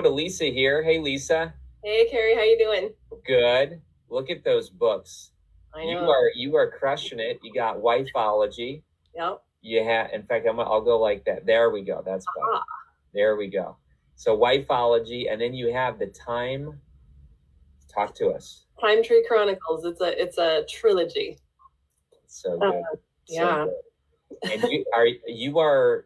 To Lisa here. Hey, Lisa. Hey, Kary, how you doing? Good. Look at those books. I You know. are crushing it. You got wifeology. Yep. You have, in fact, I'll go like that. There we go. That's better. Ah, There we go. So wifeology, and then you have the time. Talk to us. Time Tree Chronicles. It's a trilogy. So Uh, good. So yeah. good. And you are.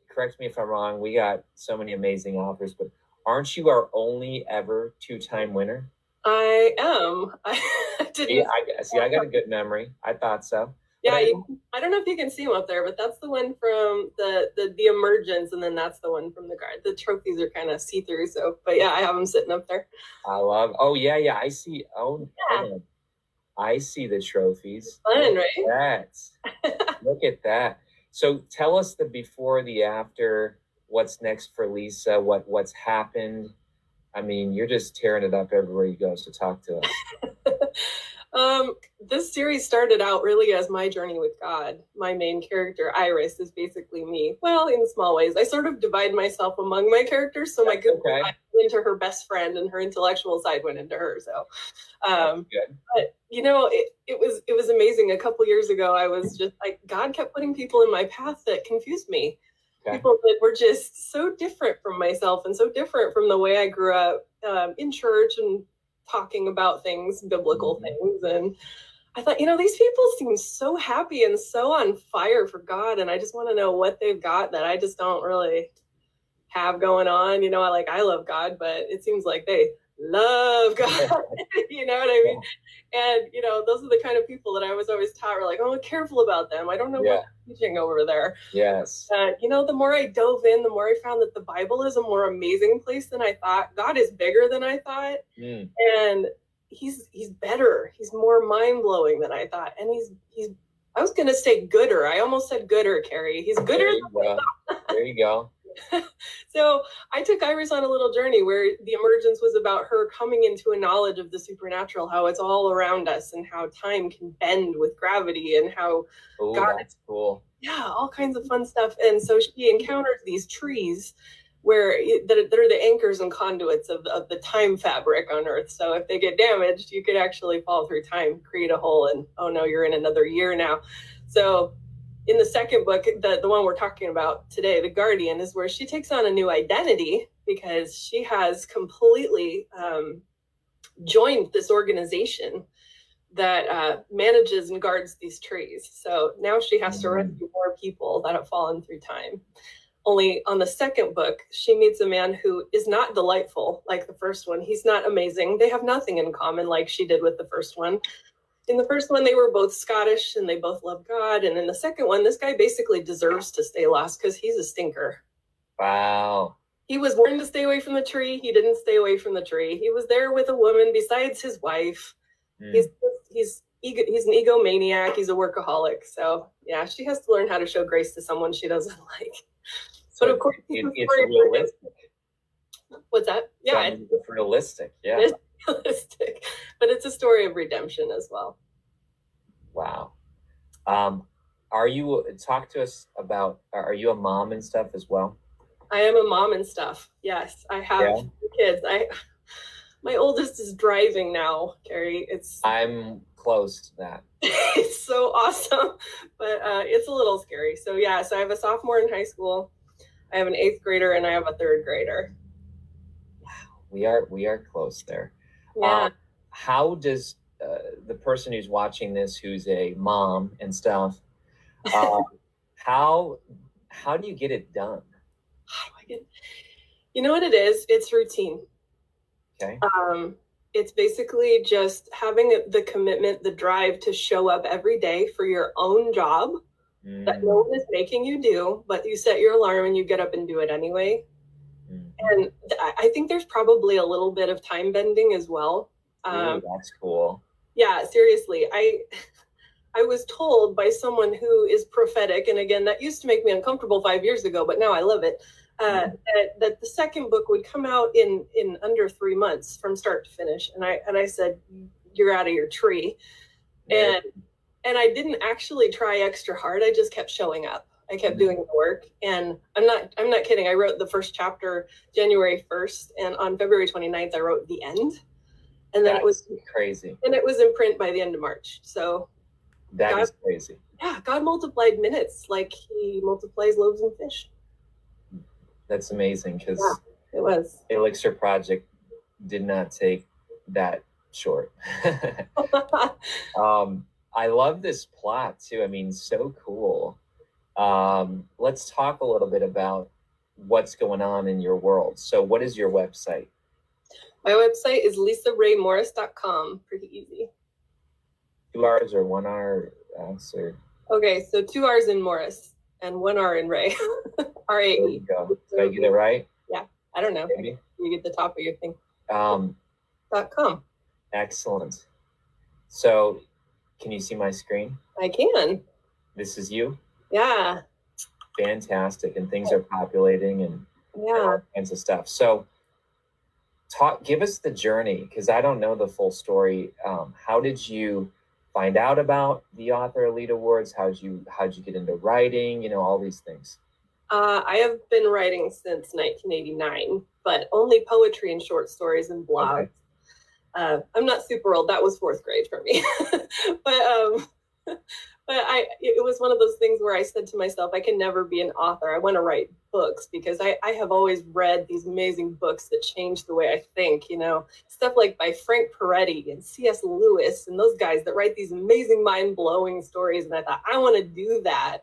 Correct me if I'm wrong. We got so many amazing authors, but aren't you our only ever two-time winner? I am. I Yeah, didn't. I got a good memory. I thought so. But Yeah, I don't know if you can see them up there, but that's the one from the Emergence, and then that's the one from the Guard. The trophies are kind of see through, so but yeah, I have them sitting up there. I love. Oh yeah. I see. Oh, Yeah, hold on. I see the trophies. fun, Look right? at that. Look at that. So tell us the before, the after. What's next for Lisa? What's happened? I mean, you're just tearing it up everywhere you go. So talk to us. This series started out really as my journey with God. My main character, Iris, is basically me. Well, in small ways. I sort of divide myself among my characters. So my good Okay. side went into her best friend, and her intellectual side went into her. So, Good. but it was amazing. A couple years ago, I was just like, God kept putting people in my path that confused me. Okay. People that were just so different from myself and so different from the way I grew up in church and talking about things, biblical things. And I thought, these people seem so happy and so on fire for God. And I just want to know what they've got that I just don't really have going on. I love God, but it seems like they love God. You know what I mean? And, those are the kind of people that I was always taught, like, oh, careful about them. I don't know what they're teaching over there. Yes. The more I dove in, the more I found that the Bible is a more amazing place than I thought. God is bigger than I thought. And he's better. He's more mind-blowing than I thought. And he's I was gonna say gooder. I almost said gooder, Kary. He's gooder. There you go. So I took Iris on a little journey where the Emergence was about her coming into a knowledge of the supernatural, how it's all around us, and how time can bend with gravity, and how God, that's cool. Yeah, all kinds of fun stuff. And so she encounters these trees that are the anchors and conduits of the time fabric on Earth. So if they get damaged, you could actually fall through time, create a hole, and oh no, you're in another year now. So in the second book, the one we're talking about today, The Guardian, is where she takes on a new identity because she has completely joined this organization that manages and guards these trees. So now she has to rescue more people that have fallen through time. Only on the second book, she meets a man who is not delightful like the first one. He's not amazing. They have nothing in common like she did with the first one. In the first one, they were both Scottish and they both love God. And in the second one, this guy basically deserves to stay lost because he's a stinker. Wow. He was warned to stay away from the tree. He didn't stay away from the tree. He was there with a woman besides his wife. He's an egomaniac. He's a workaholic. So yeah, she has to learn how to show grace to someone she doesn't like. So but of course, it's realistic. What's that? Yeah, it's realistic. Yeah, it's realistic, but it's a story of redemption as well. Wow. Talk to us about? Are you a mom and stuff as well? I am a mom and stuff. Yes, I have kids. My oldest is driving now, Kary. I'm close to that. It's so awesome, but it's a little scary. So I have a sophomore in high school, I have an 8th grader, and I have a 3rd grader. Wow, we are close there. Yeah. How does the person who's watching this, who's a mom and stuff, how do you get it done? You know what it is? It's routine. Okay. It's basically just having the commitment, the drive to show up every day for your own job that no one is making you do, but you set your alarm and you get up and do it anyway. And I think there's probably a little bit of time bending as well. That's cool. Yeah, seriously. I was told by someone who is prophetic, and again, that used to make me uncomfortable 5 years ago, but now I love it. That the second book would come out in under 3 months from start to finish, and I said, "You're out of your tree," and I didn't actually try extra hard. I just kept showing up. I kept doing the work, and I'm not kidding. I wrote the first chapter January 1st, and on February 29th, I wrote the end. And then That's it was crazy. And it was in print by the end of March. So That is crazy. Yeah, God multiplied minutes like he multiplies loaves and fish. That's amazing, because it was. Elixir Project did not take that short. I love this plot too. I mean, so cool. Let's talk a little bit about what's going on in your world. So what is your website? My website is lisaraemorris.com. Pretty easy. 2 R's or 1 R? Answer. Okay, so 2 R's in Morris and 1 R in Ray. R-A-E. There you go. Did I get it right? Yeah, I don't know. Maybe. You get the top of your thing. .com. Excellent. So, can you see my screen? I can. This is you? Yeah. Fantastic. And things are populating and all kinds of stuff. So, give us the journey, because I don't know the full story. How did you find out about the Author Elite Awards? How'd you get into writing? All these things. I have been writing since 1989, but only poetry and short stories and blogs. Okay. I'm not super old. That was 4th grade for me. But it was one of those things where I said to myself, I can never be an author. I want to write books, because I have always read these amazing books that changed the way I think, stuff like by Frank Peretti and C.S. Lewis and those guys that write these amazing, mind-blowing stories. And I thought, I want to do that,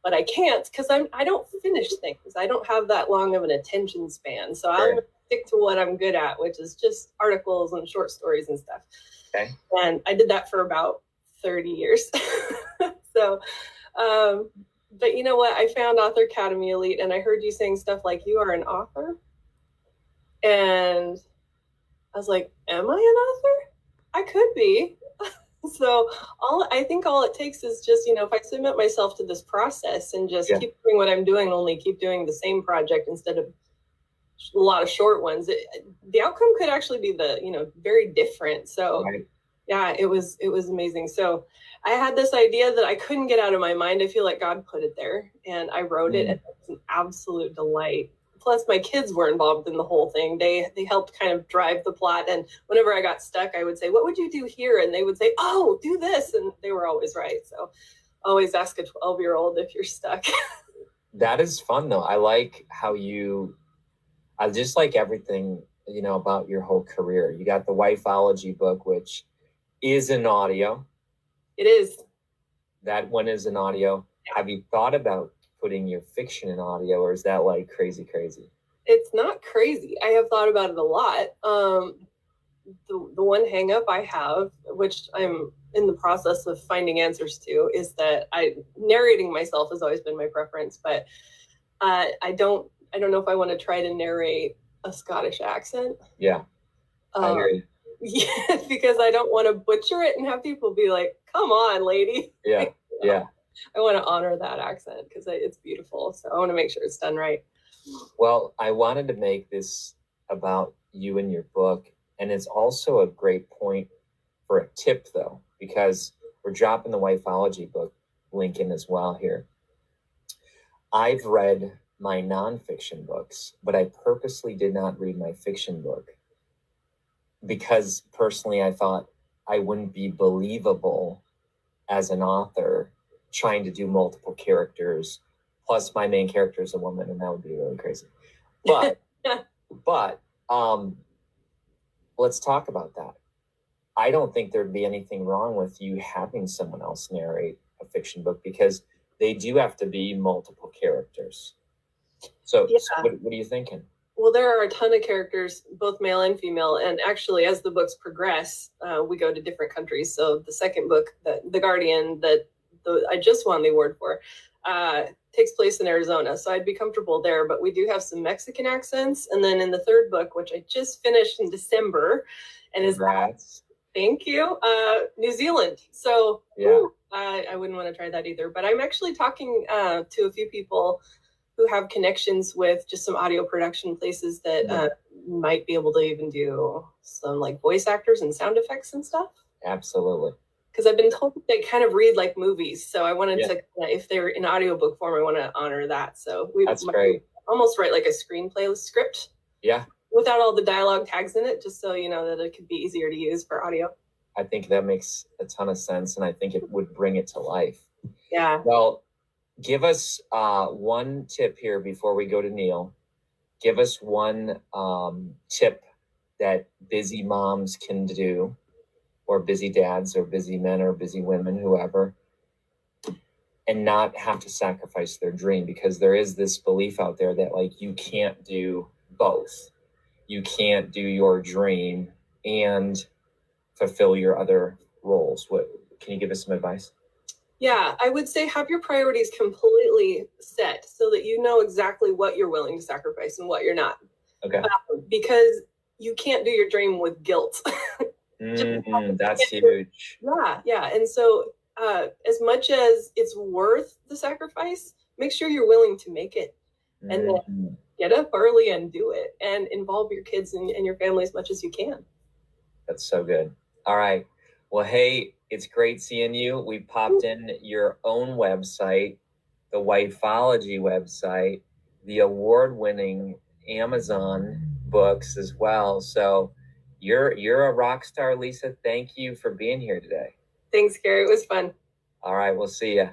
but I can't, because I don't finish things. I don't have that long of an attention span. So I'm going to stick to what I'm good at, which is just articles and short stories and stuff. Okay. And I did that for about 30 years. So, but you know what? I found Author Academy Elite, and I heard you saying stuff like, you are an author. And I was like, am I an author? I could be. So I think all it takes is just, if I submit myself to this process and just keep doing what I'm doing, only keep doing the same project instead of a lot of short ones, the outcome could actually be very different. So yeah, it was amazing. So I had this idea that I couldn't get out of my mind. I feel like God put it there, and I wrote it, and it was an absolute delight. Plus, my kids were involved in the whole thing. They helped kind of drive the plot. And whenever I got stuck, I would say, what would you do here? And they would say, oh, do this. And they were always right. So always ask a 12-year-old if you're stuck. That is fun, though. I like how I just like everything, about your whole career. You got the Wifeology book, which is an audio. It is. That one is an audio. Yeah. Have you thought about putting your fiction in audio, or is that like crazy? It's not crazy. I have thought about it a lot. The one hang up I have, which I'm in the process of finding answers to, is that narrating myself has always been my preference, but I don't know if I want to try to narrate a Scottish accent. Yeah. I hear you. Yeah, because I don't want to butcher it and have people be like, come on, lady. Yeah. Yeah. I want to honor that accent because it's beautiful. So I want to make sure it's done right. Well, I wanted to make this about you and your book. And it's also a great point for a tip, though, because we're dropping the Wifeology book link in as well here. I've read my nonfiction books, but I purposely did not read my fiction book because personally I thought I wouldn't be believable as an author trying to do multiple characters, plus my main character is a woman, and that would be really crazy. But let's talk about that. I don't think there'd be anything wrong with you having someone else narrate a fiction book, because they do have to be multiple characters. So what are you thinking? Well, there are a ton of characters, both male and female. And actually, as the books progress, we go to different countries. So the second book, The Guardian, that I just won the award for, takes place in Arizona. So I'd be comfortable there. But we do have some Mexican accents. And then in the third book, which I just finished in December, and Congrats. Thank you, New Zealand. So yeah. I wouldn't want to try that either. But I'm actually talking to a few people who have connections with just some audio production places that might be able to even do some like voice actors and sound effects and stuff. Absolutely. because I've been told they kind of read like movies. So I wanted Yeah. to, if they're in audiobook form, I want to honor that. So That's great. almost write like a screenplay script. Yeah. Without all the dialogue tags in it, just so you know that it could be easier to use for audio. I think that makes a ton of sense, and I think it would bring it to life. Yeah. Well, give us one tip here before we go to Neil. Give us one tip that busy moms can do, or busy dads, or busy men, or busy women, whoever, and not have to sacrifice their dream, because there is this belief out there that like you can't do both. You can't do your dream and fulfill your other roles. What can you give us some advice? Yeah, I would say have your priorities completely set so that you know exactly what you're willing to sacrifice and what you're not. Okay. Because you can't do your dream with guilt. That's huge. Yeah. And so as much as it's worth the sacrifice, make sure you're willing to make it. And then get up early and do it, and involve your kids and your family as much as you can. That's so good. All right. Well, hey, it's great seeing you. We popped in your own website, the Wifeology website, the award-winning Amazon books as well. So you're a rock star, Lisa. Thank you for being here today. Thanks, Kary. It was fun. All right. We'll see you.